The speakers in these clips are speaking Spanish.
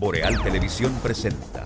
Boreal Televisión presenta.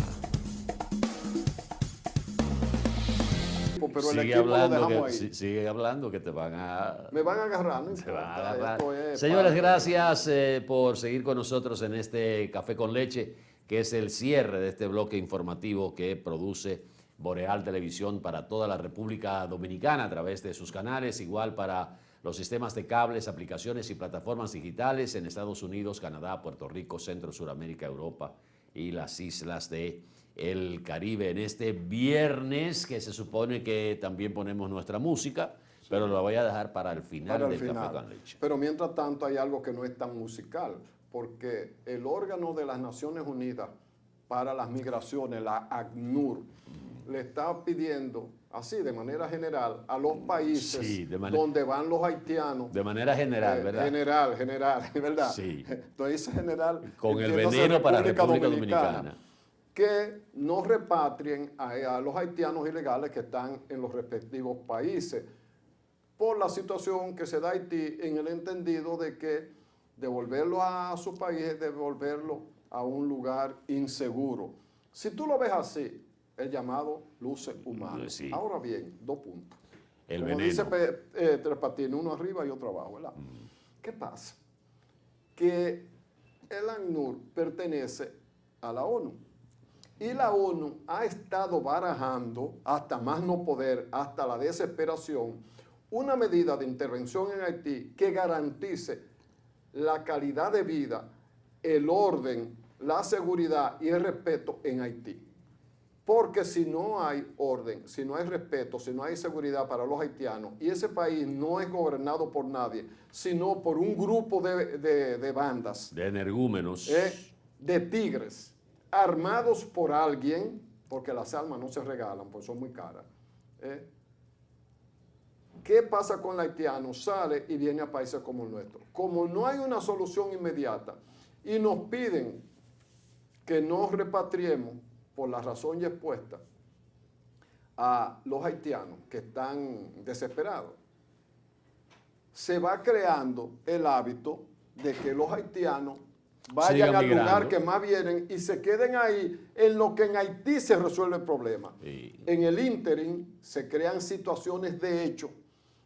Pero el Sigue equipo lo hablando, dejamos ahí. sigue hablando que te van a... Me van a agarrar, no te van a importa. agarrar. Esto es Señores, parte. gracias por seguir con nosotros en este Café con Leche, que es el cierre de este bloque informativo que produce Boreal Televisión para toda la República Dominicana a través de sus canales, igual para los sistemas de cables, aplicaciones y plataformas digitales en Estados Unidos, Canadá, Puerto Rico, Centro, Suramérica, Europa y las islas de el Caribe. En este viernes, que se supone que también ponemos nuestra música, pero lo voy a dejar para el final Para el del Café final. con Leche. Pero mientras tanto hay algo que no es tan musical, porque el órgano de las Naciones Unidas para las Migraciones, la ACNUR, le está pidiendo, así de manera general, a los países Sí, donde van los haitianos. De manera general, ¿verdad? General, ¿verdad? Sí. Entonces dice general. Con el entiéndase veneno para República Dominicana. Que no repatrien a los haitianos ilegales que están en los respectivos países por la situación que se da Haití, en el entendido de que devolverlo a su país es devolverlo a un lugar inseguro. Si tú lo ves así, el llamado luce humano. Sí. Ahora bien, 2 puntos. El Como veneno. dice Tres Patines, uno arriba y otro abajo, ¿verdad? ¿Qué pasa? Que el ACNUR pertenece a la ONU. Y la ONU ha estado barajando, hasta más no poder, hasta la desesperación, una medida de intervención en Haití que garantice la calidad de vida, el orden, la seguridad y el respeto en Haití. Porque si no hay orden, si no hay respeto, si no hay seguridad para los haitianos, y ese país no es gobernado por nadie, sino por un grupo de bandas, De energúmenos. de tigres, armados por alguien, porque las armas no se regalan, pues son muy caras. ¿Qué pasa con el haitiano? Sale y viene a países como el nuestro. Como no hay una solución inmediata y nos piden que nos repatriemos por la razón ya expuesta a los haitianos que están desesperados, se va creando el hábito de que los haitianos vayan al lugar que más vienen y se queden ahí en lo que en Haití se resuelve el problema. Sí. En el ínterin se crean situaciones de hecho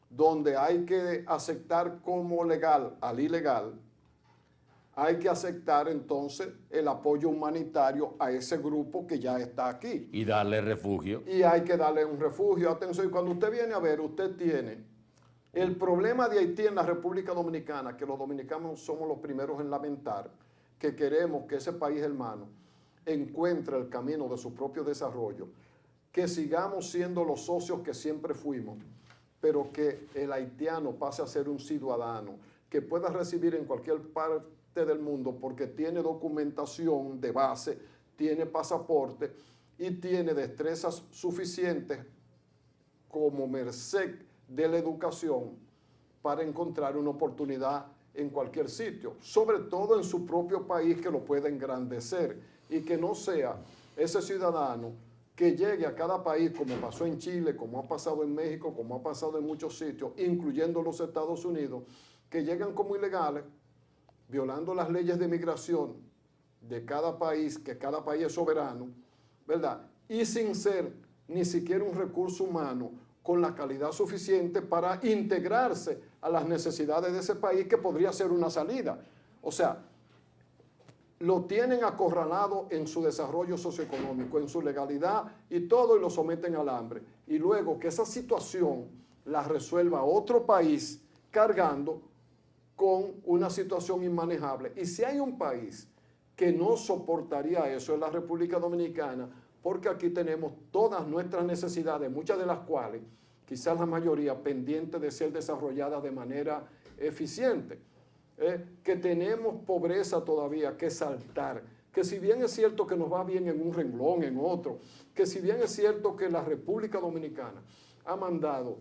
donde hay que aceptar como legal al ilegal, hay que aceptar entonces el apoyo humanitario a ese grupo que ya está aquí. Y darle refugio. Y hay que darle un refugio. Atención, y cuando usted viene a ver, usted tiene el problema de Haití en la República Dominicana, que los dominicanos somos los primeros en lamentar, que queremos que ese país hermano encuentre el camino de su propio desarrollo, que sigamos siendo los socios que siempre fuimos, pero que el haitiano pase a ser un ciudadano, que pueda recibir en cualquier parte del mundo porque tiene documentación de base, tiene pasaporte y tiene destrezas suficientes como merced de la educación para encontrar una oportunidad en cualquier sitio, sobre todo en su propio país, que lo pueda engrandecer y que no sea ese ciudadano que llegue a cada país, como pasó en Chile, como ha pasado en México, como ha pasado en muchos sitios, incluyendo los Estados Unidos, que llegan como ilegales, violando las leyes de migración de cada país, que cada país es soberano, ¿verdad? Y sin ser ni siquiera un recurso humano con la calidad suficiente para integrarse a las necesidades de ese país, que podría ser una salida. O sea, lo tienen acorralado en su desarrollo socioeconómico, en su legalidad y todo, y lo someten al hambre. Y luego que esa situación la resuelva otro país cargando con una situación inmanejable. Y si hay un país que no soportaría eso, es la República Dominicana, porque aquí tenemos todas nuestras necesidades, muchas de las cuales, quizás la mayoría, pendientes de ser desarrolladas de manera eficiente. Que tenemos pobreza todavía que saltar, que si bien es cierto que nos va bien en un renglón, en otro, que si bien es cierto que la República Dominicana ha mandado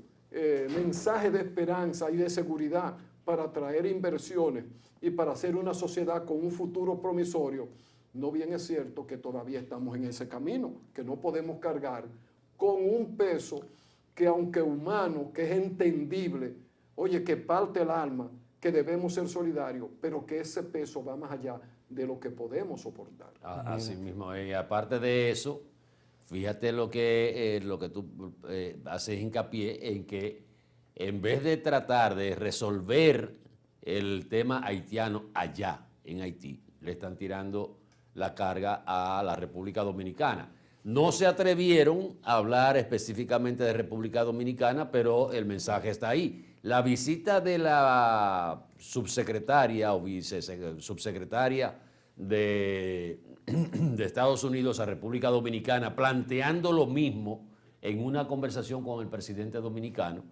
mensajes de esperanza y de seguridad para atraer inversiones y para hacer una sociedad con un futuro promisorio, no bien es cierto que todavía estamos en ese camino, que no podemos cargar con un peso que, aunque humano, que es entendible, oye, que parte el alma, que debemos ser solidarios, pero que ese peso va más allá de lo que podemos soportar. Así mismo, y aparte de eso, fíjate lo que tú haces hincapié en que en vez de tratar de resolver el tema haitiano allá en Haití, le están tirando la carga a la República Dominicana. No se atrevieron a hablar específicamente de República Dominicana, pero el mensaje está ahí. La visita de la subsecretaria o subsecretaria de Estados Unidos a República Dominicana planteando lo mismo en una conversación con el presidente dominicano,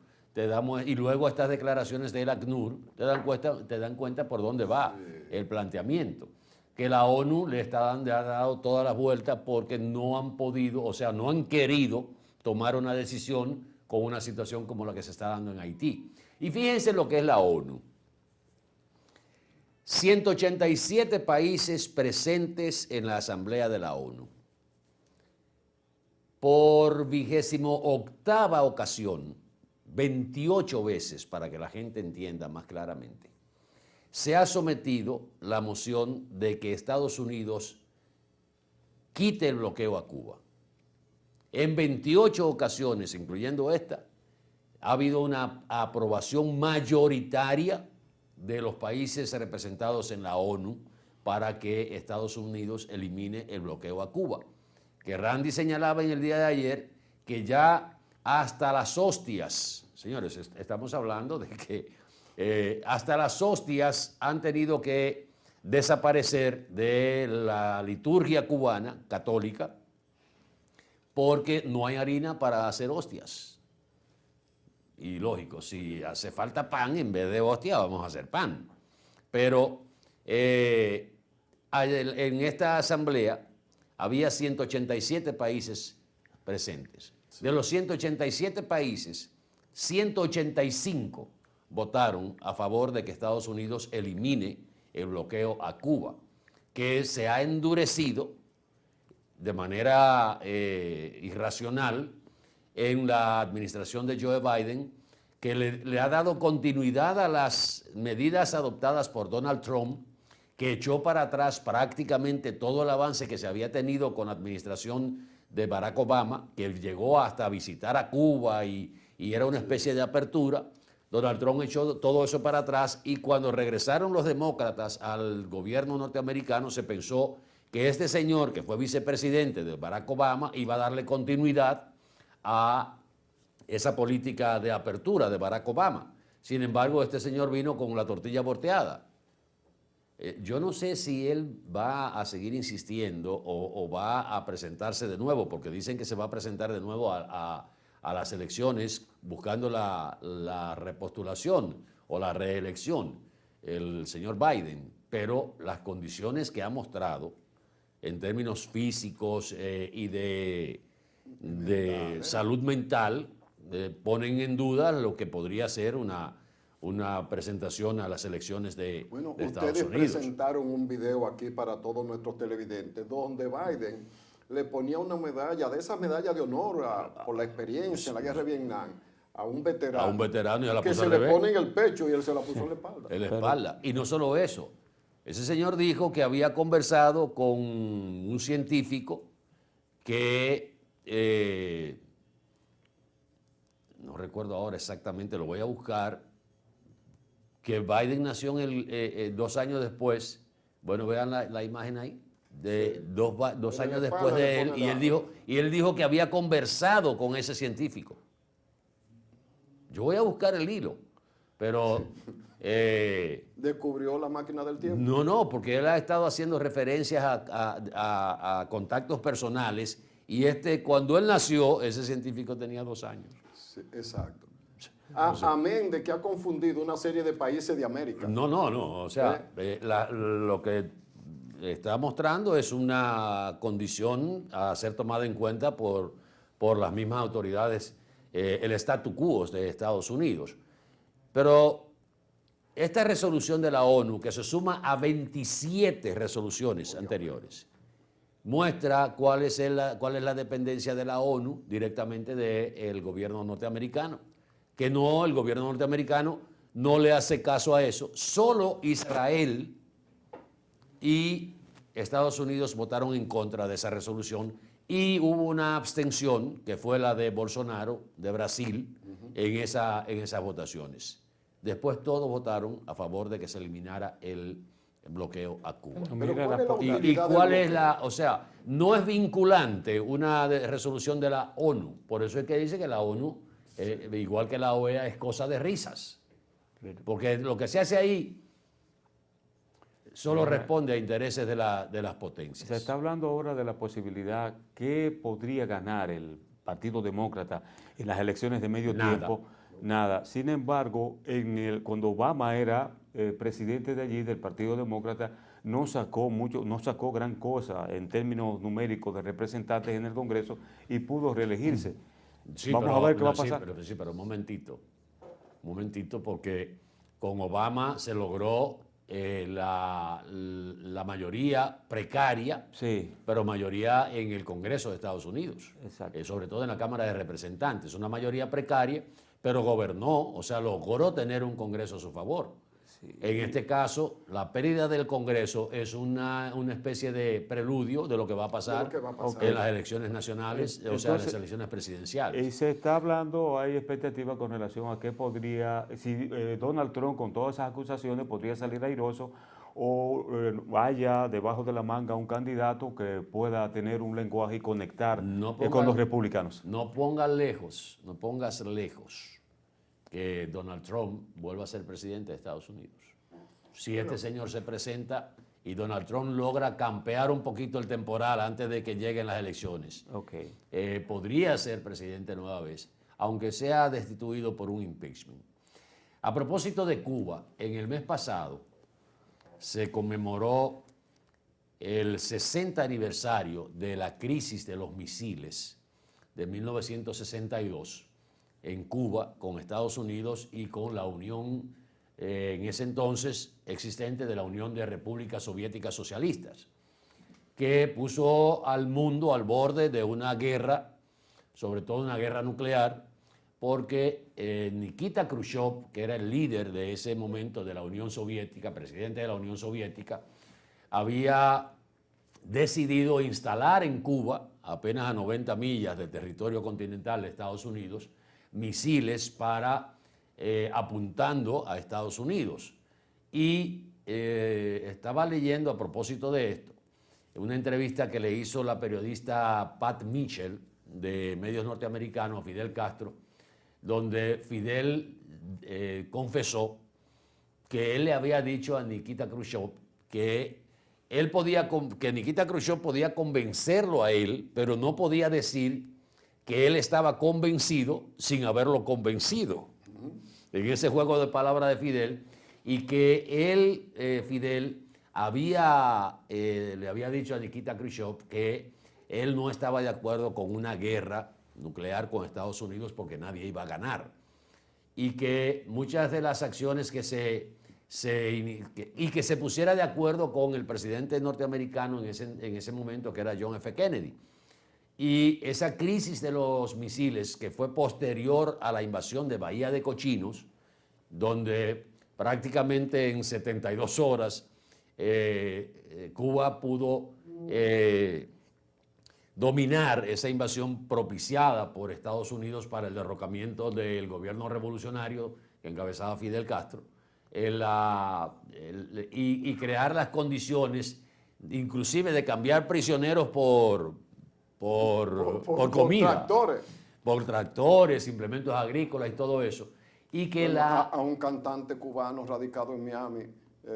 y luego estas declaraciones del ACNUR te dan cuenta por dónde va el planteamiento. Que la ONU le ha dado todas las vueltas porque no han podido, o sea, no han querido tomar una decisión con una situación como la que se está dando en Haití. Y fíjense lo que es la ONU. 187 países presentes en la Asamblea de la ONU. Por 28ª ocasión, 28 veces, para que la gente entienda más claramente, se ha sometido la moción de que Estados Unidos quite el bloqueo a Cuba. En 28 ocasiones, incluyendo esta, ha habido una aprobación mayoritaria de los países representados en la ONU para que Estados Unidos elimine el bloqueo a Cuba. Que Randy señalaba en el día de ayer que ya hasta las hostias, señores, estamos hablando de que hasta las hostias han tenido que desaparecer de la liturgia cubana católica porque no hay harina para hacer hostias. Y lógico, si hace falta pan, en vez de hostia vamos a hacer pan. Pero en esta asamblea había 187 países presentes. De los 187 países, 185 votaron a favor de que Estados Unidos elimine el bloqueo a Cuba, que se ha endurecido de manera irracional en la administración de Joe Biden, que le ha dado continuidad a las medidas adoptadas por Donald Trump, que echó para atrás prácticamente todo el avance que se había tenido con la administración de Barack Obama, que llegó hasta visitar a Cuba y era una especie de apertura. Donald Trump echó todo eso para atrás y cuando regresaron los demócratas al gobierno norteamericano se pensó que este señor, que fue vicepresidente de Barack Obama, iba a darle continuidad a esa política de apertura de Barack Obama. Sin embargo, este señor vino con la tortilla volteada. Yo no sé si él va a seguir insistiendo o va a presentarse de nuevo, porque dicen que se va a presentar de nuevo a las elecciones buscando la repostulación o la reelección, el señor Biden, pero las condiciones que ha mostrado en términos físicos y de salud mental ponen en duda lo que podría ser una presentación a las elecciones de Estados Unidos. Ustedes presentaron un video aquí para todos nuestros televidentes donde Biden le ponía una medalla, de esas medallas de honor por la experiencia en la guerra de Vietnam, a un veterano. A un veterano y a la que se le pone en el pecho y él se la puso en la espalda. En la espalda. Y no solo eso. Ese señor dijo que había conversado con un científico que, no recuerdo ahora exactamente, lo voy a buscar, que Biden nació 2 años después. Bueno, vean la imagen ahí. De dos años después de él, y él dijo que había conversado con ese científico. Yo voy a buscar el hilo, pero... ¿Descubrió la máquina del tiempo? No, porque él ha estado haciendo referencias a contactos personales, y cuando él nació, ese científico tenía 2 años. Sí, exacto. Amén de que ha confundido una serie de países de América. No, o sea, lo que está mostrando es una condición a ser tomada en cuenta por las mismas autoridades, el statu quo de Estados Unidos. Pero esta resolución de la ONU, que se suma a 27 resoluciones anteriores, muestra cuál es la dependencia de la ONU directamente del gobierno norteamericano. Que no, el gobierno norteamericano no le hace caso a eso. Solo Israel y Estados Unidos votaron en contra de esa resolución y hubo una abstención, que fue la de Bolsonaro, de Brasil, en esas votaciones. Después todos votaron a favor de que se eliminara el bloqueo a Cuba. Pero ¿cuál es la ¿Y utilidad cuál del es la, o sea, no es vinculante una resolución de la ONU? Por eso es que dice que la ONU, igual que la OEA, es cosa de risas. Porque lo que se hace ahí solo responde a intereses de las potencias. Se está hablando ahora de la posibilidad que podría ganar el Partido Demócrata en las elecciones de medio tiempo. Nada. Sin embargo, cuando Obama era presidente de allí, del Partido Demócrata, no sacó gran cosa en términos numéricos de representantes en el Congreso y pudo reelegirse. Sí, Vamos a ver qué va a pasar. Pero un momentito, porque con Obama se logró la mayoría precaria, Sí. pero mayoría en el Congreso de Estados Unidos, Exacto. sobre todo en la Cámara de Representantes, una mayoría precaria, pero gobernó, o sea, logró tener un Congreso a su favor. Sí. En este caso, la pérdida del Congreso es una especie de preludio de lo que va a pasar, en las elecciones nacionales, o sea, en las elecciones presidenciales. Y se está hablando, hay expectativas con relación a qué podría, si Donald Trump con todas esas acusaciones podría salir airoso o vaya debajo de la manga un candidato que pueda tener un lenguaje y conectar con los republicanos. No pongas lejos que Donald Trump vuelva a ser presidente de Estados Unidos. Si este señor se presenta y Donald Trump logra campear un poquito el temporal antes de que lleguen las elecciones, podría ser presidente nueva vez, aunque sea destituido por un impeachment. A propósito de Cuba, en el mes pasado se conmemoró el 60 aniversario de la crisis de los misiles de 1962 en Cuba con Estados Unidos y con la Unión, en ese entonces existente, de la Unión de Repúblicas Soviéticas Socialistas, que puso al mundo al borde de una guerra, sobre todo una guerra nuclear, porque Nikita Khrushchev, que era el líder de ese momento de la Unión Soviética, presidente de la Unión Soviética, había decidido instalar en Cuba, apenas a 90 millas del territorio continental de Estados Unidos, misiles para apuntando a Estados Unidos. Y estaba leyendo a propósito de esto, una entrevista que le hizo la periodista Pat Mitchell de medios norteamericanos a Fidel Castro, donde Fidel confesó que él le había dicho a Nikita Khrushchev que Nikita Khrushchev podía convencerlo a él, pero no podía decir que él estaba convencido sin haberlo convencido. En ese juego de palabras de Fidel, y que él, Fidel, le había dicho a Nikita Khrushchev que él no estaba de acuerdo con una guerra nuclear con Estados Unidos porque nadie iba a ganar. Y que muchas de las acciones que se pusiera de acuerdo con el presidente norteamericano en ese momento, que era John F. Kennedy. Y esa crisis de los misiles, que fue posterior a la invasión de Bahía de Cochinos, donde prácticamente en 72 horas Cuba pudo dominar esa invasión propiciada por Estados Unidos para el derrocamiento del gobierno revolucionario que encabezaba Fidel Castro, y crear las condiciones, inclusive de cambiar prisioneros por comida, por tractores, implementos agrícolas y todo eso. Y que a un cantante cubano radicado en Miami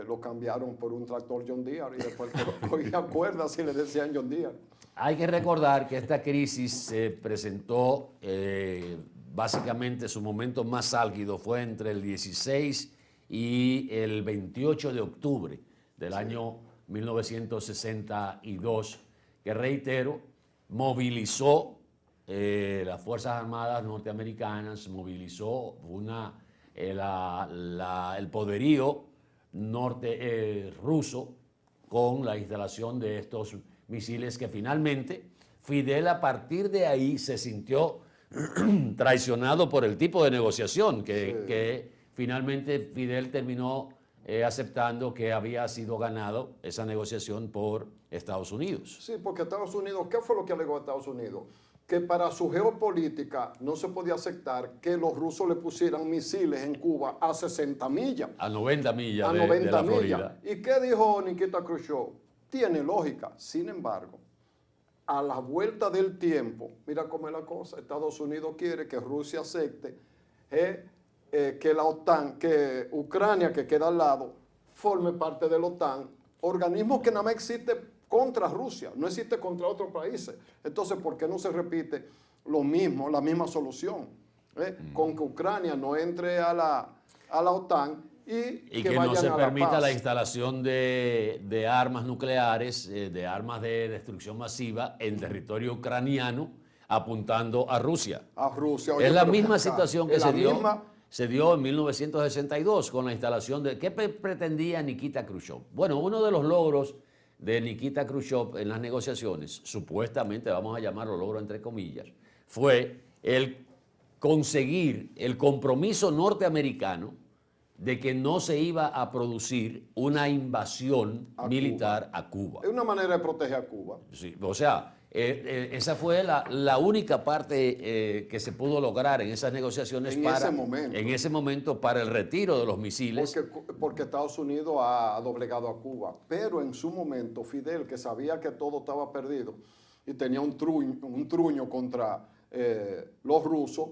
lo cambiaron por un tractor John Deere y después cogía cuerdas y le decían John Deere. Hay que recordar que esta crisis se presentó, básicamente su momento más álgido fue entre el 16 y el 28 de octubre del año 1962, que reitero, movilizó las Fuerzas Armadas norteamericanas, movilizó el poderío ruso con la instalación de estos misiles, que finalmente Fidel a partir de ahí se sintió traicionado por el tipo de negociación que finalmente Fidel terminó aceptando que había sido ganado esa negociación por Estados Unidos. Sí, porque Estados Unidos, ¿qué fue lo que alegó Estados Unidos? Que para su geopolítica no se podía aceptar que los rusos le pusieran misiles en Cuba a 60 millas. A 90 millas A de 90 la millas. Florida. ¿Y qué dijo Nikita Khrushchev? Tiene lógica. Sin embargo, a la vuelta del tiempo, mira cómo es la cosa, Estados Unidos quiere que Rusia acepte que la OTAN, que Ucrania, que queda al lado, forme parte de la OTAN, organismo que nada más existe contra Rusia, no existe contra otros países. Entonces, ¿por qué no se repite lo mismo, la misma solución? Con que Ucrania no entre a la OTAN y que no vayan se a la permita paz. la instalación de armas nucleares, de armas de destrucción masiva en territorio ucraniano, apuntando a Rusia. A Rusia. Oye, Es la pero misma acá, situación que es la se misma. dio en 1962 con la instalación de... ¿Qué pretendía Nikita Khrushchev? Bueno, uno de los logros de Nikita Khrushchev en las negociaciones, supuestamente, vamos a llamarlo logro entre comillas, fue el conseguir el compromiso norteamericano de que no se iba a producir una invasión militar a Cuba. Es una manera de proteger a Cuba. Sí, o sea, esa fue la única parte que se pudo lograr en esas negociaciones En ese momento. Para el retiro de los misiles. Porque Estados Unidos ha doblegado a Cuba. Pero en su momento, Fidel, que sabía que todo estaba perdido y tenía un truño contra los rusos,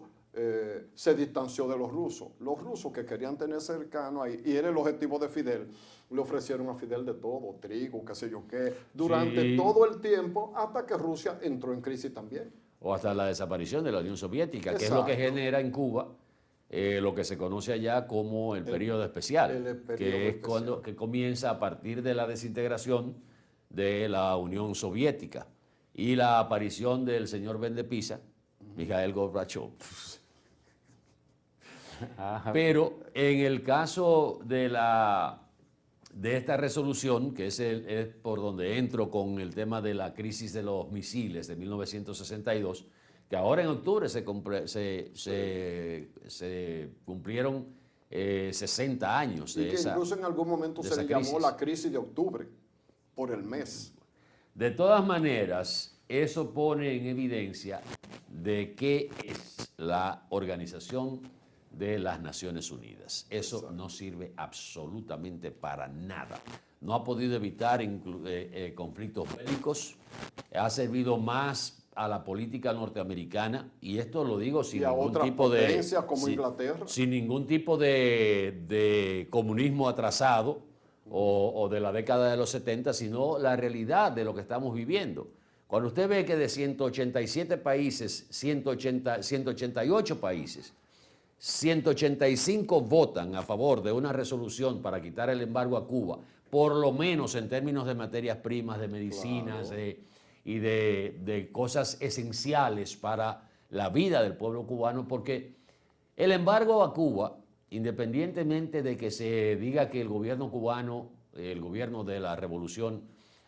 se distanció de los rusos. Los rusos que querían tener cercano ahí, y era el objetivo de Fidel, le ofrecieron a Fidel de todo, trigo, qué sé yo qué, durante todo el tiempo, hasta que Rusia entró en crisis también. O hasta la desaparición de la Unión Soviética, que es Exacto. lo que genera en Cuba lo que se conoce allá como el periodo especial, que es cuando que comienza a partir de la desintegración de la Unión Soviética y la aparición del señor Vendepisa, Mikhail Gorbachev. Pero en el caso de esta resolución, que es por donde entro con el tema de la crisis de los misiles de 1962, que ahora en octubre se cumplieron 60 años Y de que esa incluso en algún momento se le llamó la crisis de octubre, por el mes. De todas maneras, eso pone en evidencia de qué es la Organización de las Naciones Unidas. Eso no sirve absolutamente para nada. No ha podido evitar conflictos bélicos, ha servido más a la política norteamericana, y esto lo digo sin ningún tipo de... como Inglaterra. Sin ningún tipo de comunismo atrasado o de la década de los 70, sino la realidad de lo que estamos viviendo. Cuando usted ve que de 187 países, 188 países, 185 votan a favor de una resolución para quitar el embargo a Cuba, por lo menos en términos de materias primas, de medicinas, Claro. y de cosas esenciales para la vida del pueblo cubano, porque el embargo a Cuba, independientemente de que se diga que el gobierno cubano, el gobierno de la revolución,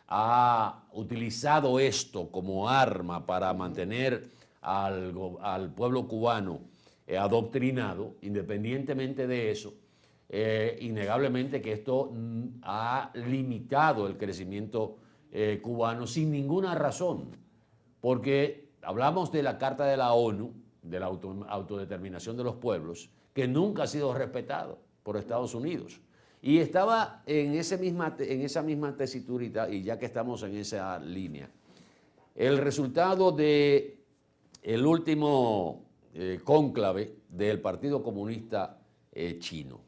ha utilizado esto como arma para mantener al pueblo cubano adoctrinado, independientemente de eso, innegablemente que esto ha limitado el crecimiento cubano sin ninguna razón, porque hablamos de la Carta de la ONU, de la autodeterminación de los pueblos, que nunca ha sido respetado por Estados Unidos. Y estaba en esa misma tesitura, y ya que estamos en esa línea, el resultado del último cónclave del Partido Comunista Chino,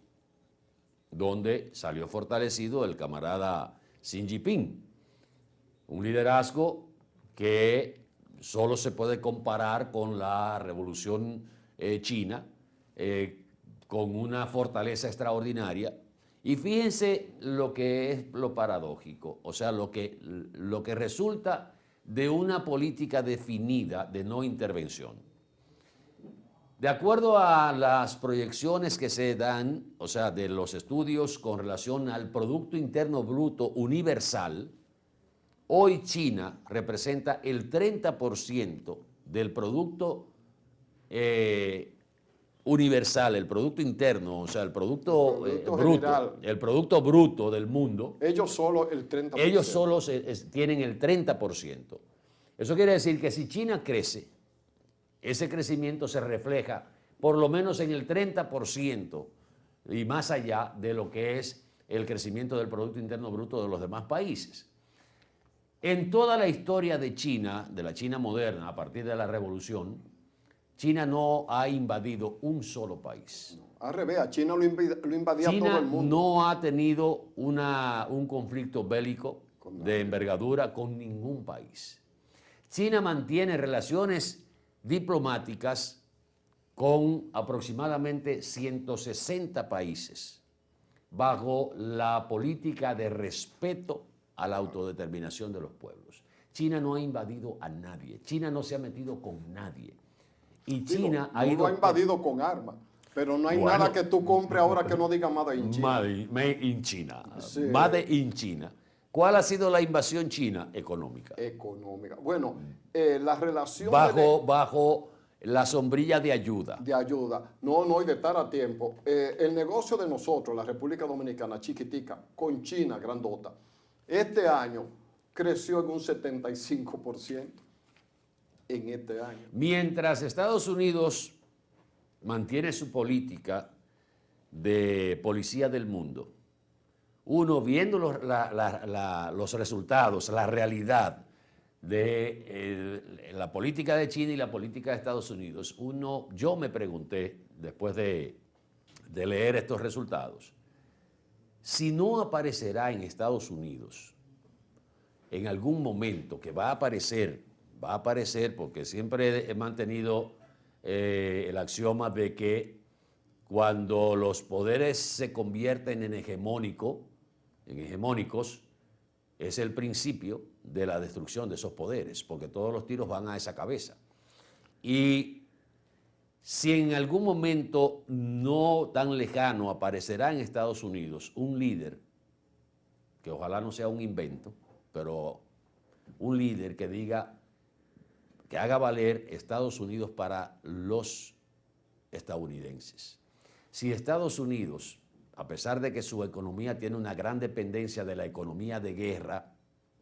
donde salió fortalecido el camarada Xi Jinping, un liderazgo que solo se puede comparar con la Revolución China, con una fortaleza extraordinaria. Y fíjense lo que es lo paradójico, o sea, lo que resulta de una política definida de no intervención. De acuerdo a las proyecciones que se dan, o sea, de los estudios con relación al Producto Interno Bruto Universal, hoy China representa el 30% del Producto universal, el Producto Interno, o sea, el Producto, Producto bruto, general. el Producto Bruto del mundo, Ellos solo el 30%. ellos solo tienen el 30%. Eso quiere decir que si China crece, ese crecimiento se refleja por lo menos en el 30% y más allá de lo que es el crecimiento del Producto Interno Bruto de los demás países. En toda la historia de China, de la China moderna, a partir de la Revolución, China no ha invadido un solo país. Al revés, a China lo invadía todo China el mundo. no ha tenido un conflicto bélico de envergadura con ningún país. China mantiene relaciones diplomáticas con aproximadamente 160 países bajo la política de respeto a la autodeterminación de los pueblos. China no ha invadido a nadie, China no se ha metido con nadie. Y China ha ido... lo ha invadido con armas, pero no hay nada que tú compres ahora que no diga Made in China. Made in China. Sí. Made in China. ¿Cuál ha sido la invasión china? Económica. Económica. Bueno, la relación Bajo la sombrilla de ayuda. de ayuda, no, y de estar a tiempo. El negocio de nosotros, la República Dominicana, chiquitica, con China, grandota, este año creció en un 75% en este año. Mientras Estados Unidos mantiene su política de policía del mundo, uno viendo los resultados, la realidad de la política de China y la política de Estados Unidos, yo me pregunté, después de leer estos resultados, si no aparecerá en Estados Unidos en algún momento, que va a aparecer porque siempre he mantenido el axioma de que cuando los poderes se convierten en hegemónicos, es el principio de la destrucción de esos poderes, porque todos los tiros van a esa cabeza. Y si en algún momento no tan lejano aparecerá en Estados Unidos un líder, que ojalá no sea un invento, pero un líder que diga, que haga valer Estados Unidos para los estadounidenses. Si Estados Unidos, a pesar de que su economía tiene una gran dependencia de la economía de guerra,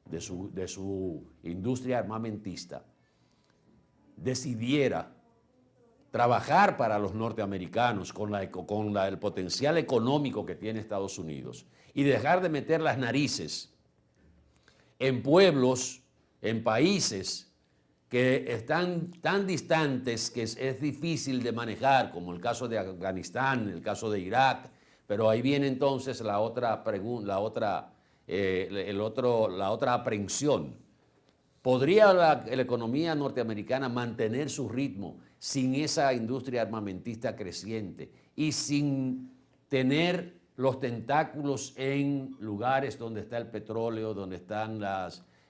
de su industria armamentista, decidiera trabajar para los norteamericanos con el potencial económico que tiene Estados Unidos y dejar de meter las narices en pueblos, en países que están tan distantes que es difícil de manejar, como el caso de Afganistán, el caso de Irak, pero ahí viene entonces la otra aprehensión. ¿Podría la economía norteamericana mantener su ritmo sin esa industria armamentista creciente y sin tener los tentáculos en lugares donde está el petróleo, donde están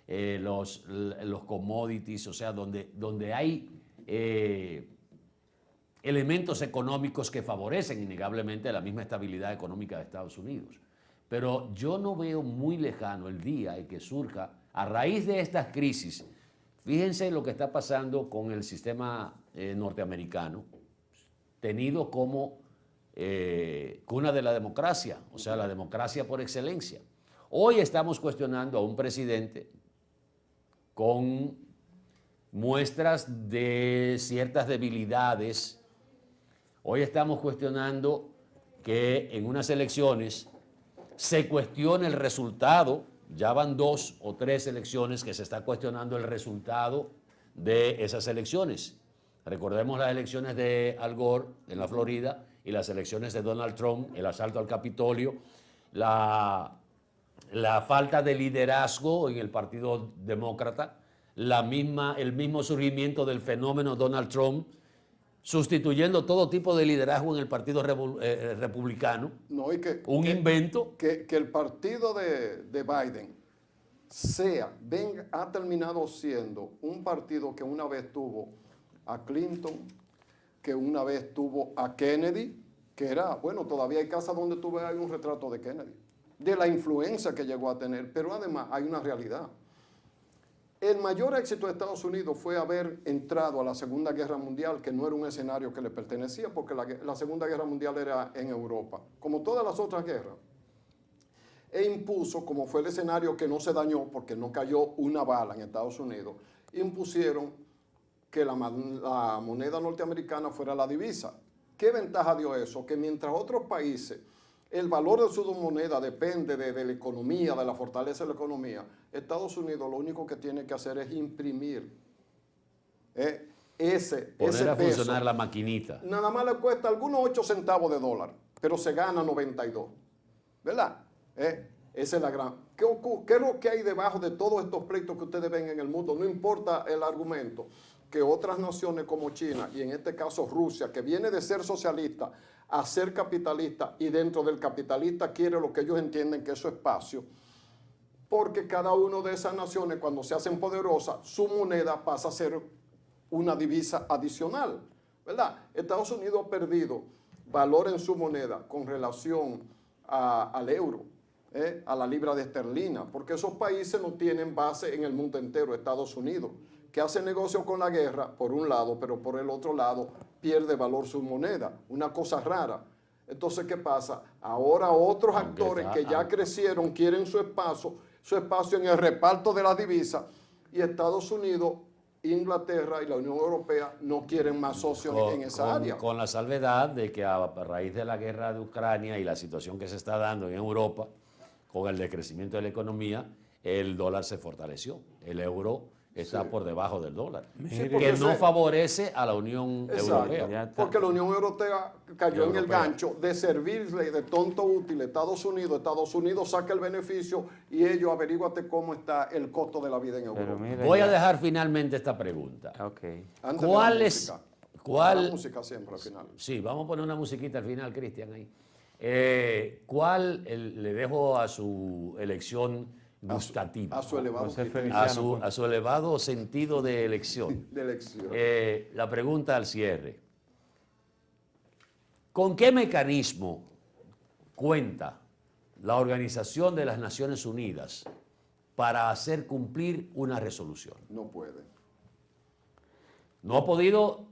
los commodities, o sea, donde hay elementos económicos que favorecen innegablemente la misma estabilidad económica de Estados Unidos? Pero yo no veo muy lejano el día en que surja, a raíz de estas crisis, fíjense lo que está pasando con el sistema norteamericano, tenido como cuna de la democracia, o sea, la democracia por excelencia. Hoy estamos cuestionando a un presidente con muestras de ciertas debilidades. Hoy estamos cuestionando que en unas elecciones se cuestione el resultado. Ya van 2 o 3 elecciones que se está cuestionando el resultado de esas elecciones. Recordemos las elecciones de Al Gore en la Florida y las elecciones de Donald Trump, el asalto al Capitolio, la falta de liderazgo en el Partido Demócrata, el mismo surgimiento del fenómeno Donald Trump, sustituyendo todo tipo de liderazgo en el Partido Republicano. No, y invento. Que el partido de Biden ha terminado siendo un partido que una vez tuvo a Clinton, que una vez tuvo a Kennedy, que era, bueno, todavía hay casas donde tú ves un retrato de Kennedy, de la influencia que llegó a tener, pero además hay una realidad. El mayor éxito de Estados Unidos fue haber entrado a la Segunda Guerra Mundial, que no era un escenario que le pertenecía, porque la Segunda Guerra Mundial era en Europa, como todas las otras guerras. E impuso, como fue el escenario que no se dañó porque no cayó una bala en Estados Unidos, impusieron que la moneda norteamericana fuera la divisa. ¿Qué ventaja dio eso? Que mientras otros países el valor de su moneda depende de la economía, de la fortaleza de la economía, Estados Unidos lo único que tiene que hacer es imprimir ese Poner a peso. funcionar la maquinita. Nada más le cuesta algunos 8 centavos de dólar, pero se gana 92. ¿Verdad? Esa es la gran... ¿Qué es lo que hay debajo de todos estos pleitos que ustedes ven en el mundo? No importa el argumento, que otras naciones como China, y en este caso Rusia, que viene de ser socialista a ser capitalista, y dentro del capitalista quiere lo que ellos entienden que es su espacio, porque cada una de esas naciones, cuando se hacen poderosas, su moneda pasa a ser una divisa adicional, ¿verdad? Estados Unidos ha perdido valor en su moneda con relación al euro, a la libra de esterlina, porque esos países no tienen base en el mundo entero. Estados Unidos, que hace negocio con la guerra, por un lado, pero por el otro lado pierde valor su moneda, una cosa rara. Entonces, ¿qué pasa? Ahora otros actores que ya crecieron quieren su espacio en el reparto de las divisas, y Estados Unidos, Inglaterra y la Unión Europea no quieren más socios en esa área. Con la salvedad de que a raíz de la guerra de Ucrania y la situación que se está dando en Europa, con el decrecimiento de la economía, el dólar se fortaleció. El euro está por debajo del dólar, que no favorece a la Unión Europea. Porque la Unión Europea cayó en el gancho de servirle de tonto útil a Estados Unidos. Estados Unidos saca el beneficio y ellos averíguate cómo está el costo de la vida en Europa. Voy a dejar finalmente esta pregunta. Okay. ¿Cuál es? La música siempre al final. Sí, vamos a poner una musiquita al final, Cristian, ahí. ¿Cuál le dejo a su elección gustativa? A su elevado a su elevado sentido de elección. de elección. La pregunta al cierre. ¿Con qué mecanismo cuenta la Organización de las Naciones Unidas para hacer cumplir una resolución? No puede. No ha podido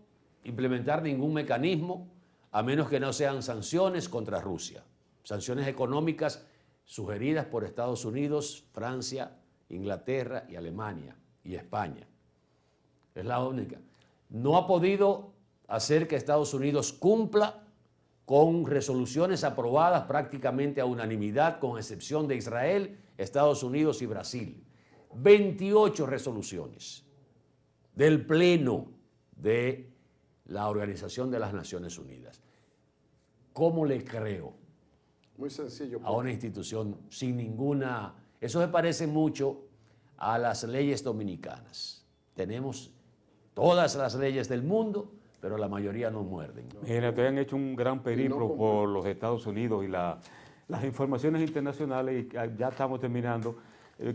implementar ningún mecanismo a menos que no sean sanciones contra Rusia. Sanciones económicas sugeridas por Estados Unidos, Francia, Inglaterra y Alemania y España. Es la única. No ha podido hacer que Estados Unidos cumpla con resoluciones aprobadas prácticamente a unanimidad, con excepción de Israel, Estados Unidos y Brasil. 28 resoluciones del Pleno de la Organización de las Naciones Unidas. ¿Cómo le creo Muy sencillo. a una institución sin ninguna... Eso se parece mucho a las leyes dominicanas. Tenemos todas las leyes del mundo, pero la mayoría no muerden. Mira, te han hecho un gran periplo por los Estados Unidos y las informaciones internacionales, y ya estamos terminando.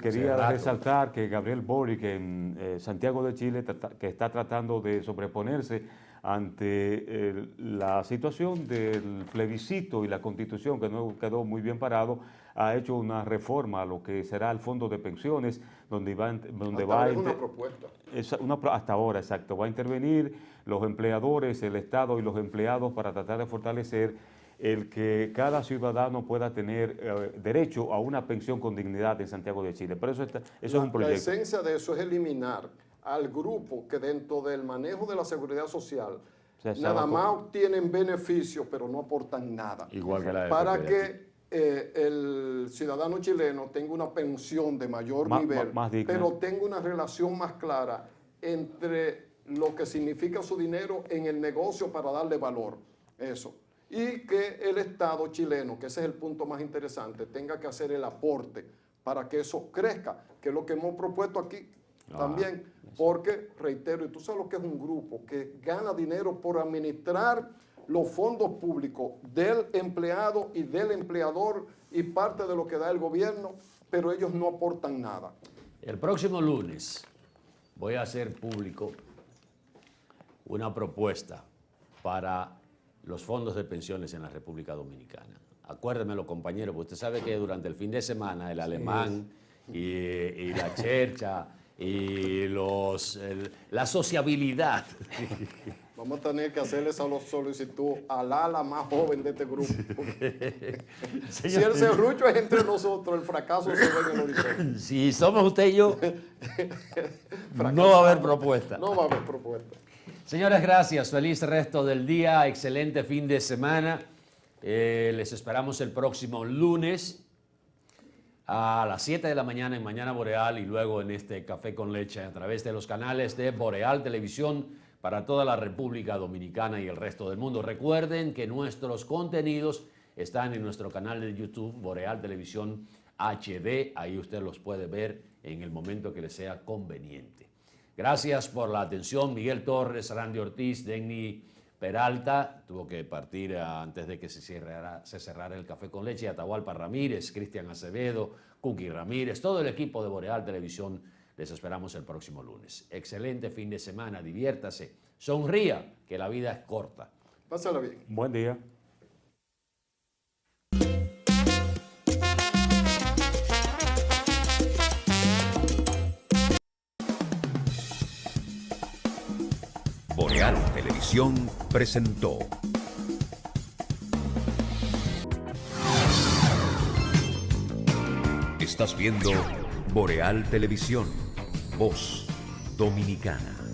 Quería resaltar que Gabriel Boric en Santiago de Chile, que está tratando de sobreponerse ante la situación del plebiscito y la Constitución, que no quedó muy bien parado, ha hecho una reforma a lo que será el fondo de pensiones, donde va a una propuesta. Hasta ahora, exacto. Va a intervenir los empleadores, el Estado y los empleados para tratar de fortalecer el que cada ciudadano pueda tener derecho a una pensión con dignidad en Santiago de Chile. Pero eso es un proyecto. La esencia de eso es eliminar al grupo que dentro del manejo de la seguridad social nada más obtienen beneficios, pero no aportan nada. Igual que la para que el ciudadano chileno tenga una pensión de mayor nivel, más digna, pero tenga una relación más clara entre lo que significa su dinero en el negocio para darle valor. Eso. Y que el Estado chileno, que ese es el punto más interesante, tenga que hacer el aporte para que eso crezca, que es lo que hemos propuesto aquí también. Porque, reitero, y tú sabes lo que es un grupo que gana dinero por administrar los fondos públicos del empleado y del empleador y parte de lo que da el gobierno, pero ellos no aportan nada. El próximo lunes voy a hacer público una propuesta para los fondos de pensiones en la República Dominicana. Acuérdemelo, compañero, porque usted sabe que durante el fin de semana el alemán y la chercha y la sociabilidad. Vamos a tener que hacerle esa solicitud al ala más joven de este grupo. Si el serrucho es entre nosotros, el fracaso se ve en el horizonte. Si somos usted y yo, no va a haber propuesta. No va a haber propuesta. Señores, gracias. Feliz resto del día. Excelente fin de semana. Les esperamos el próximo lunes a las 7 de la mañana en Mañana Boreal y luego en este Café con Leche a través de los canales de Boreal Televisión para toda la República Dominicana y el resto del mundo. Recuerden que nuestros contenidos están en nuestro canal de YouTube, Boreal Televisión HD. Ahí usted los puede ver en el momento que le sea conveniente. Gracias por la atención. Miguel Torres, Randy Ortiz, Denny Peralta, tuvo que partir antes de que se cerrara el Café con Leche, Atahualpa Ramírez, Cristian Acevedo, Cookie Ramírez, todo el equipo de Boreal Televisión. Les esperamos el próximo lunes. Excelente fin de semana, diviértase, sonría, que la vida es corta. Pásala bien. Buen día. Boreal Televisión presentó Estás viendo Boreal Televisión, Voz Dominicana.